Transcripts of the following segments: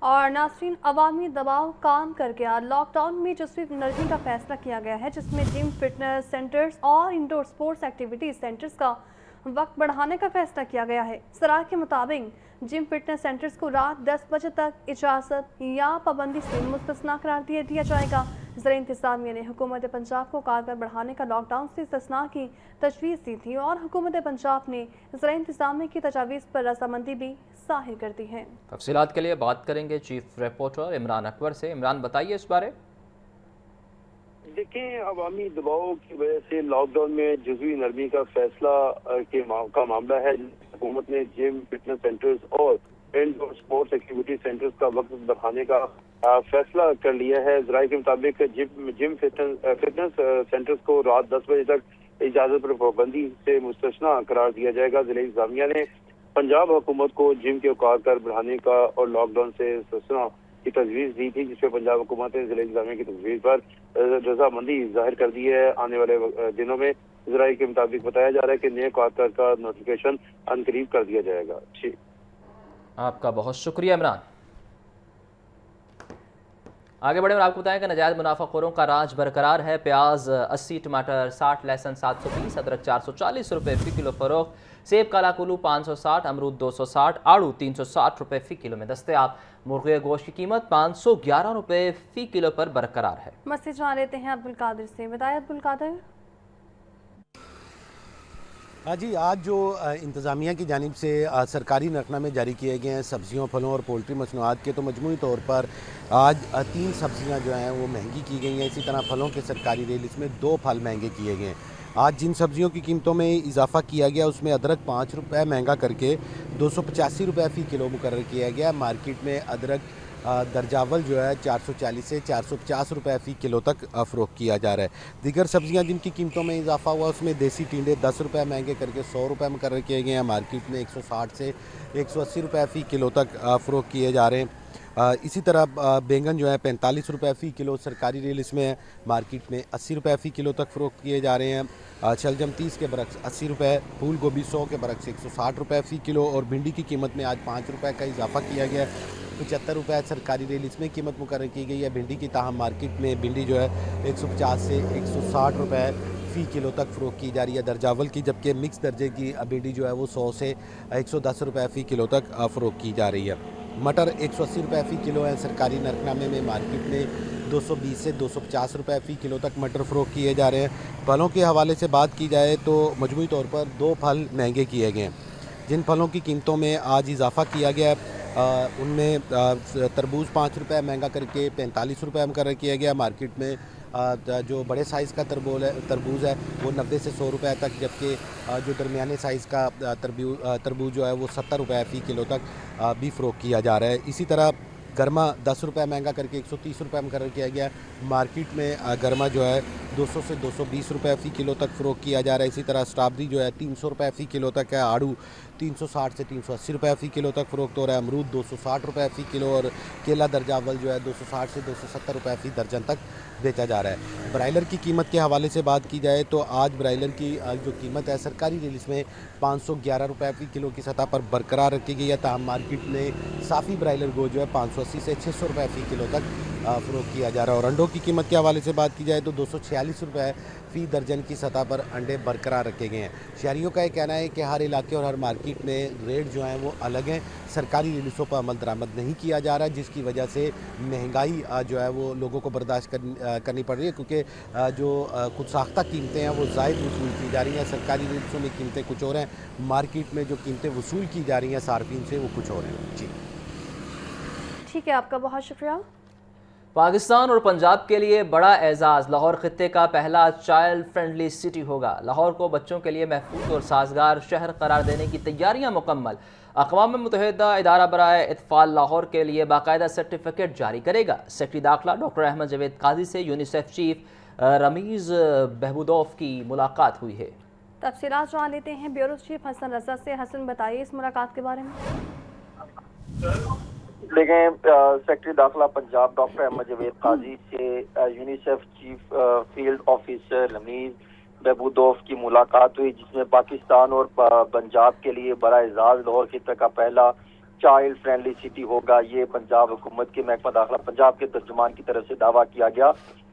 اور ناظرین، عوامی دباؤ کام کر گیا۔ لاک ڈاؤن میں جزوی نرمی کا فیصلہ کیا گیا ہے، جس میں جم، فٹنس سینٹرز اور انڈور سپورٹس ایکٹیویٹی سینٹرز کا وقت بڑھانے کا فیصلہ کیا گیا ہے۔ سرائے کے مطابق جم فٹنس سینٹرز کو رات 10 بجے تک اجازت یا پابندی سے مستثنیٰ قرار دیا جائے گا۔ زیر انتظامیہ نے حکومت پنجاب کو کارگر بڑھانے کا لاک ڈاؤن سے استثناء کی تجویز دی تھی، اور حکومت پنجاب نے زیر انتظامیہ کی تجاویز پر رضامندی بھی ظاہر کر دی ہے۔ تفصیلات کے لیے بات کریں گے چیف رپورٹر عمران اکبر سے۔ عمران، بتائیے اس بارے۔ دیکھیں، عوامی دباؤ کی وجہ سے لاک ڈاؤن میں جزوی نرمی کا فیصلہ کا معاملہ ہے۔ حکومت نے جم، فٹنس سینٹرز اور انڈور سپورٹس ایکٹیویٹی سینٹرز کا وقت بڑھانے کا فیصلہ کر لیا ہے۔ ذرائع کے مطابق جم فٹنس سینٹرز کو رات 10 بجے تک اجازت پر پابندی سے مستثنیٰ قرار دیا جائے گا۔ ضلع انتظامیہ نے پنجاب حکومت کو جم کے اوقات پر بڑھانے کا اور لاک ڈاؤن سے استثناء کی تجویز دی تھی، جس پہ پنجاب حکومت نے ضلع انتظامیہ کی تجویز پر رضامندی ظاہر کر دی ہے۔ آنے والے دنوں میں ذرائع کے مطابق بتایا جا رہا ہے کہ نئے قوانین کا نوٹیفیکیشن عنقریب کر دیا جائے گا۔ جی، آپ کا بہت شکریہ عمران۔ آگے بڑھیں اور آپ کو بتائیں کہ ناجائز منافع خوروں کا راج برقرار ہے۔ پیاز 80، ٹماٹر 60، لہسن 720، ادرک 440 روپے فی کلو فروخت، سیب کالا کلو 560، امرود 260، آڑو 360 روپے فی کلو میں دستیاب۔ مرغے گوشت کی قیمت 511 روپے فی کلو پر برقرار ہے۔ مسئلے جان لیتے ہیں عبدالقادر سے۔ بتائیں عبدالقادر۔ جی، آج جو انتظامیہ کی جانب سے سرکاری نقطہ جاری کیے گئے ہیں سبزیوں، پھلوں اور پولٹری مصنوعات کے، تو مجموعی طور پر آج 3 سبزیاں جو ہیں وہ مہنگی کی گئی ہیں۔ اسی طرح پھلوں کے سرکاری ریٹ اس میں 2 پھل مہنگے کیے گئے ہیں۔ آج جن سبزیوں کی قیمتوں میں اضافہ کیا گیا اس میں ادرک 5 روپے مہنگا کر کے 285 روپے فی کلو مقرر کیا گیا۔ مارکیٹ میں ادرک درجہ اول جو ہے 440 سے 450 روپے فی کلو تک فروخت کیا جا رہا ہے۔ دیگر سبزیاں جن کی قیمتوں میں اضافہ ہوا اس میں دیسی ٹینڈے 10 روپے مہنگے کر کے 100 روپے مقرر کیے گئے ہیں۔ مارکیٹ میں 160 سے 180 روپے فی کلو تک فروخت کیے جا رہے ہیں۔ اسی طرح بینگن جو ہے 45 روپے فی کلو سرکاری ریٹ اس میں ہے، مارکیٹ میں 80 روپے فی کلو تک فروخت کیے جا رہے ہیں۔ شلجم 30 کے برعکس 80 روپے، پھول گوبھی 100 کے برعکس 160 روپے فی کلو، اور بھنڈی کی قیمت میں آج 5 روپے کا اضافہ کیا گیا ہے۔ 75 روپے سرکاری ریٹ اس میں قیمت مقرر کی گئی ہے بھنڈی کی، تاہم مارکیٹ میں بھنڈی جو ہے 150 سے 160 روپے فی کلو تک فروخت کی جا رہی ہے درجہ اول کی، جبکہ مکس درجے کی بھنڈی جو ہے وہ 100 سے 110 روپے فی کلو تک فروخت کی جا رہی ہے۔ مٹر 180 روپے فی کلو ہے سرکاری نرخ نامے میں، مارکیٹ میں 220 سے 250 روپے فی کلو تک مٹر فروخت کیے جا رہے ہیں۔ پھلوں کے حوالے سے بات کی جائے تو مجموعی طور پر 2 پھل مہنگے کیے گئے ہیں۔ جن پھلوں کی قیمتوں میں آج اضافہ کیا گیا ہے ان میں تربوز 5 روپے مہنگا کر کے 45 روپے مقرر کیا گیا۔ مارکیٹ میں جو بڑے سائز کا تربوز ہے وہ 90 سے 100 روپے تک، جبکہ جو درمیانے سائز کا تربوز جو ہے وہ 70 روپے فی کلو تک بھی فروخت کیا جا رہا ہے۔ اسی طرح گرما 10 روپے مہنگا کر کے 130 روپے مقرر کیا گیا۔ مارکیٹ میں گرما جو ہے 200 سے 220 روپے فی کلو تک فروخت کیا جا رہا ہے۔ اسی طرح اسٹرابری جو ہے 300 روپے فی کلو تک ہے، آڑو 360 سے 380 روپے فی کلو تک فروخت ہو رہا ہے، امرود 260 روپے فی کلو، اور کیلا درجہ اول جو ہے 260 سے 270 روپے فی درجن تک بیچا جا رہا ہے۔ برائلر کی قیمت کے حوالے سے بات کی جائے تو آج برائلر کی جو قیمت ہے سرکاری ریٹ میں 511 روپے فی کلو کی سطح پر برقرار رکھی گئی ہے، تاہم مارکیٹ میں صافی برائلر گوشت جو ہے 580 سے 600 روپے فی کلو تک فروخت کیا جا رہا ہے۔ اور انڈوں کی قیمت کے حوالے سے بات کی جائے تو 246 روپے فی درجن کی سطح پر انڈے برقرار رکھے گئے ہیں۔ شہریوں کا یہ کہنا ہے کہ ہر علاقے اور ہر مارکیٹ میں ریٹ جو ہیں وہ الگ ہیں، سرکاری ریٹوں پر عمل درآمد نہیں کیا جا رہا، جس کی وجہ سے مہنگائی جو ہے وہ لوگوں کو برداشت کرنی پڑ رہی ہے، کیونکہ جو خود ساختہ قیمتیں ہیں وہ زائد وصول کی جا رہی ہیں۔ سرکاری ریٹوں میں قیمتیں کچھ اور ہیں، مارکیٹ میں جو قیمتیں وصول کی جا رہی ہیں صارفین سے وہ کچھ اور ہیں۔ جی ٹھیک ہے، آپ کا بہت شکریہ۔ پاکستان اور پنجاب کے لیے بڑا اعزاز، لاہور خطے کا پہلا چائلڈ فرینڈلی سٹی ہوگا۔ لاہور کو بچوں کے لیے محفوظ اور سازگار شہر قرار دینے کی تیاریاں مکمل۔ اقوام متحدہ ادارہ برائے اطفال لاہور کے لیے باقاعدہ سرٹیفکیٹ جاری کرے گا۔ سیکرٹری داخلہ ڈاکٹر احمد جاوید قاضی سے یونیسیف چیف رمیز بہبودوف کی ملاقات ہوئی ہے۔ تفصیلات جان لیتے ہیں بیورو چیف حسن رضا سے۔ حسن، بتائیے اس ملاقات کے بارے میں۔ دیکھیں، سیکرٹری داخلہ پنجاب ڈاکٹر احمد جاوید قاضی سے UNICEF chief field officer Ramiz Bahbudov کی ملاقات ہوئی، جس میں پاکستان اور پنجاب کے لیے بڑا اعزاز، لاہور خطے کا پہلا چائلڈ فرینڈلی سٹی ہوگا. یہ پنجاب حکومت کے محکمہ داخلہ پنجاب کے ترجمان کی طرف سے دعویٰ کیا گیا.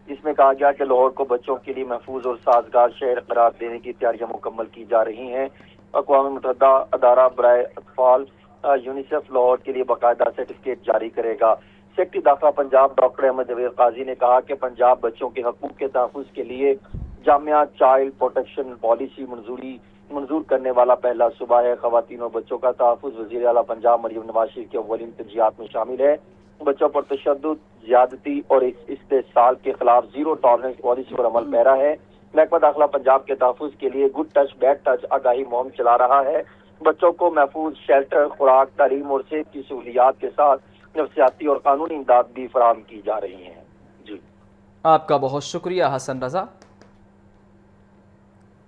اس میں کہا گیا کہ لاہور کو بچوں کے لیے محفوظ اور سازگار شہر قرار دینے کی تیاریاں مکمل کی جا رہی ہیں. اقوام متحدہ ادارہ برائے اطفال یونیسیف لاہور کے لیے باقاعدہ سرٹیفکیٹ جاری کرے گا. سیکرٹری داخلہ پنجاب ڈاکٹر احمد جاوید قاضی نے کہا کہ پنجاب بچوں کے حقوق کے تحفظ کے لیے جامعہ چائلڈ پروٹیکشن پالیسی منظور کرنے والا پہلا صوبہ ہے. خواتین اور بچوں کا تحفظ وزیر اعلیٰ پنجاب مریم نواز شریف کے اولین ترجیحات میں شامل ہے. بچوں پر تشدد، زیادتی اور استحصال کے خلاف زیرو ٹالرنس پالیسی پر عمل پیرا ہے. محکمہ داخلہ پنجاب کے تحفظ کے لیے گڈ ٹچ بیڈ ٹچ آگاہی مہم چلا رہا ہے. بچوں کو محفوظ شیلٹر، خوراک، تعلیم اور صحت کی سہولیات کے ساتھ نفسیاتی اور قانونی امداد بھی فراہم کی جا رہی ہیں. جی آپ کا بہت شکریہ حسن رضا.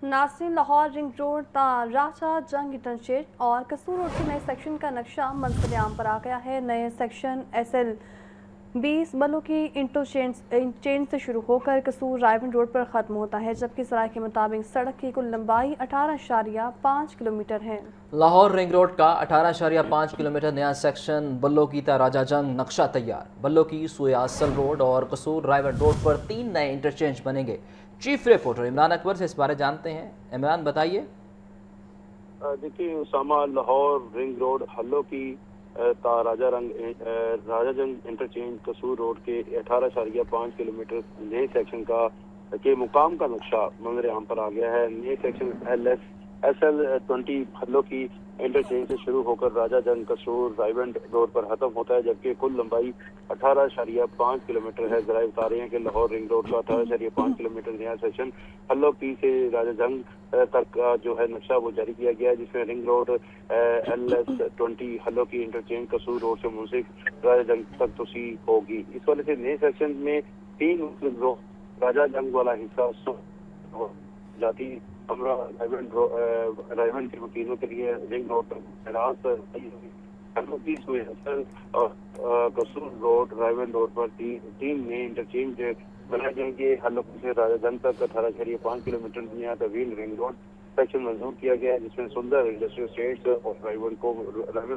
ناصرین، لاہور رنگ روڈ تا راجہ جنگ انٹرچینج اور قصور روڈ کے نئے سیکشن کا نقشہ منصب عام پر آ گیا ہے. نئے سیکشن SL20 بلو کی انٹرچینج سے شروع ہو کر قصور رائیون روڈ پر ختم ہوتا ہے، جبکہ ذرائع کے مطابق سڑک کی کل لمبائی 18.5 کلومیٹر ہے. لاہور رنگ روڈ کا 18.5 کلومیٹر نیا سیکشن بلو کی تا راجہ جنگ نقشہ تیار. بلو کی سوئے اصل روڈ اور قصور رائیون روڈ پر 3 نئے انٹرچینج بنیں گے. چیف رپورٹر عمران اکبر سے اس بارے جانتے ہیں. عمران بتائیے. دیکھیے اسامہ، لاہور رنگ روڈ حلو کی تا راجہ جنگ انٹرچینج قصور روڈ کے 18.5 کلومیٹر نئے سیکشن کے مقام کا نقشہ منظر عام پر آ گیا ہے. نئے سیکشن SL20 حلو کی انٹرچینج سے شروع ہو کر راجہ جنگ قصور رائیون روڈ پر ختم ہوتا ہے، جبکہ کل لمبائی 18.5 کلومیٹر ہے. ذرائع بتا رہے ہیں کہ لاہور رنگ روڈ کا 18.5 کلومیٹر نیا سیکشن حلو پی سے راجہ جنگ تک کا جو ہے نقشہ وہ جاری کیا گیا ہے، جس میں رنگ روڈ LS20 حلو کی انٹرچینج قصور روڈ سے منسلک راجہ جنگ تک توسیع ہوگی. اس وجہ سے نئے سیکشن میں 3 راجہ جنگ والا حصہ جاتی ہمرا رائیون کے وکیلوں کے لیے رنگ روڈ اور قصور روڈ رائیون روڈ پر 3 نئے انٹرچینج بنائے جائیں گے. حلقوں سے راجہ جنگ تک 18.5 کلومیٹر نیا طویل رنگ روڈ سیکشن منظور کیا گیا ہے، جس میں سندر انڈسٹریل اسٹیٹس اور رائیون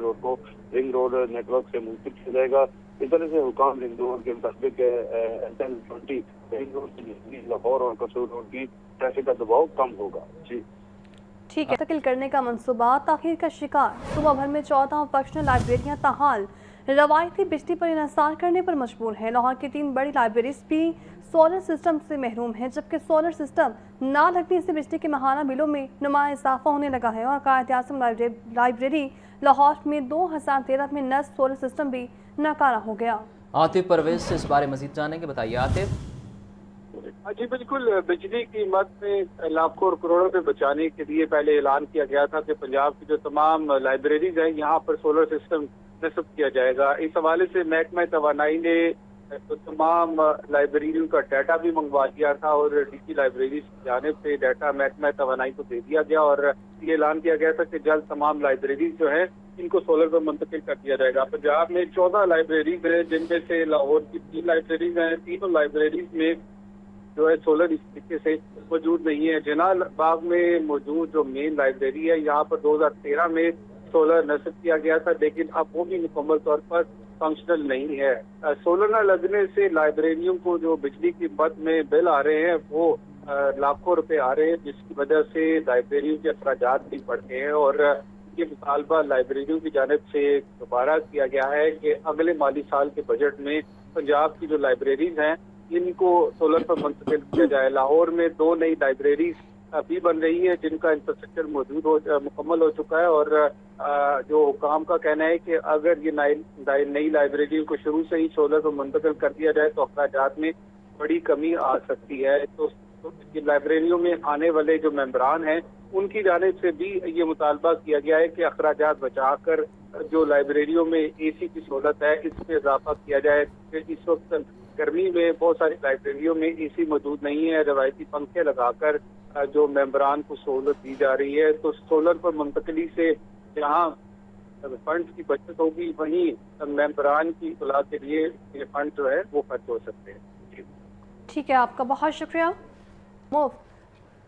روڈ کو رنگ روڈ نیٹ ورک سے منسلک کیا جائے گا. اس طرح سے حکام رنگ روڈ کے مطابق SL20 رنگ روڈ سے لاہور اور قصور روڈ کی ٹریفک کا دباؤ کم ہوگا. جی ٹھیک ہے. منتقل کرنے کا منصوبہ تاخیر کا شکار. صوبہ بھر میں 14 فنکشنل لائبریریاں تاحال روایتی بجلی پر انحصار کرنے پر مجبور ہیں. لاہور کی 3 بڑی لائبریریز بھی سولر سسٹم سے محروم ہیں، جبکہ سولر سسٹم نہ لگنے سے بجلی کے ماہانہ بلوں میں نمایاں اضافہ ہونے لگا ہے. اور قائد اعظم لائبریری لاہور میں 2013 میں نصب سولر سسٹم بھی ناکارہ ہو گیا. عاطف پرویز سے اس بارے مزید جانیں گے. بتائیے عاطف. جی بالکل، بجلی کی قیمت میں لاکھوں اور کروڑوں روپے بچانے کے لیے پہلے اعلان کیا گیا تھا کہ پنجاب کی جو تمام لائبریریز ہیں یہاں پر سولر سسٹم نصب کیا جائے گا. اس حوالے سے محکمہ توانائی نے تمام لائبریریوں کا ڈیٹا بھی منگوا دیا تھا اور ڈی لائبریریز کی جانب سے ڈیٹا محکمہ توانائی کو دے دیا گیا اور یہ اعلان کیا گیا تھا کہ جلد تمام لائبریریز جو ہیں ان کو سولر پر منتقل کر دیا جائے گا. پنجاب میں 14 لائبریریز ہیں، جن میں سے لاہور کی 3 لائبریریز ہیں. تینوں لائبریریز میں جو ہے سولر اس طریقے سے موجود نہیں ہے. جناح باغ میں موجود جو مین لائبریری ہے یہاں پر 2013 میں سولر نصب کیا گیا تھا، لیکن اب وہ بھی مکمل طور پر فنکشنل نہیں ہے. سولر نہ لگنے سے لائبریریوں کو جو بجلی کی قیمت میں بل آ رہے ہیں وہ لاکھوں روپے آ رہے ہیں، جس کی وجہ سے لائبریریوں کے اخراجات بھی بڑھتے ہیں. اور یہ مطالبہ لائبریریوں کی جانب سے دوبارہ کیا گیا ہے کہ اگلے مالی سال کے بجٹ میں پنجاب کی جو لائبریریز ہیں ان کو سولر پر منتقل کیا جائے. لاہور میں 2 نئی لائبریریز ابھی بن رہی ہے جن کا انفراسٹرکچر مکمل ہو چکا ہے اور جو حکام کا کہنا ہے کہ اگر یہ نئی لائبریریوں کو شروع سے ہی سولر پر منتقل کر دیا جائے تو اخراجات میں بڑی کمی آ سکتی ہے. تو لائبریریوں میں آنے والے جو ممبران ہیں ان کی جانب سے بھی یہ مطالبہ کیا گیا ہے کہ اخراجات بچا کر جو لائبریریوں میں اے سی کی سہولت ہے اس میں اضافہ کیا جائے. اس وقت گرمی میں بہت ساری لائبریریوں میں اے سی موجود نہیں ہے، روایتی پنکھے لگا کر جو ممبران کو سہولت دی جا رہی ہے. تو سولر پر منتقلی سے جہاں فنڈز کی بچت ہوگی وہیں ممبران کی اصلاح کے لیے یہ فنڈ جو ہے وہ خرچ ہو سکتے ہیں. ٹھیک ہے، آپ کا بہت شکریہ.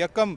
1